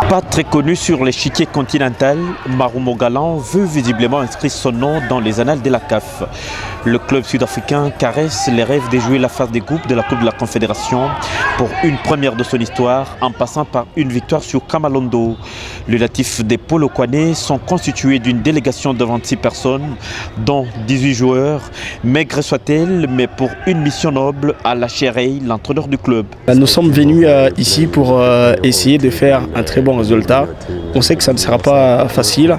Pas très connu sur l'échiquier continental, Marumo Galan veut visiblement inscrire son nom dans les annales de la CAF. Le club sud-africain caresse les rêves de jouer la phase des groupes de la Coupe de la Confédération pour une première de son histoire en passant par une victoire sur Kamalondo. Les natifs des Polokwane sont constitués d'une délégation de 26 personnes, dont 18 joueurs. Maigre soit-elle, mais pour une mission noble à lâcher l'entraîneur du club. Nous sommes venus ici pour essayer de faire un très bon résultat. On sait que ça ne sera pas facile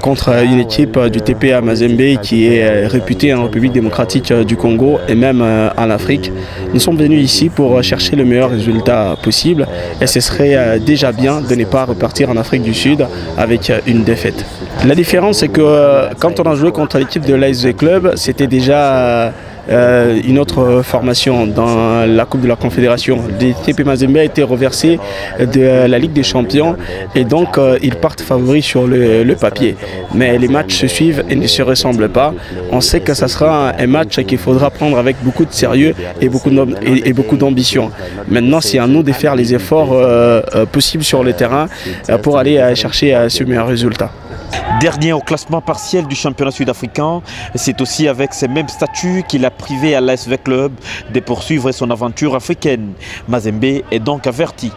contre une équipe du TP Mazembe qui est réputée en République démocratique du Congo et même en Afrique. Nous sommes venus ici pour chercher le meilleur résultat possible et ce serait déjà bien de ne pas repartir en Afrique du Sud avec une défaite. La différence c'est que quand on a joué contre l'équipe de l'ASV Club, c'était déjà une autre formation dans la Coupe de la Confédération. Le TP Mazembe a été reversé de la Ligue des Champions et donc ils partent favoris sur le papier. Mais les matchs se suivent et ne se ressemblent pas. On sait que ça sera un match qu'il faudra prendre avec beaucoup de sérieux et beaucoup d'ambition. Maintenant, c'est à nous de faire les efforts possibles sur le terrain pour aller chercher ce meilleur résultat. Dernier au classement partiel du championnat sud-africain, c'est aussi avec ces mêmes statuts qu'il a privé à l'ASV Club de poursuivre son aventure africaine. Mazembe est donc averti.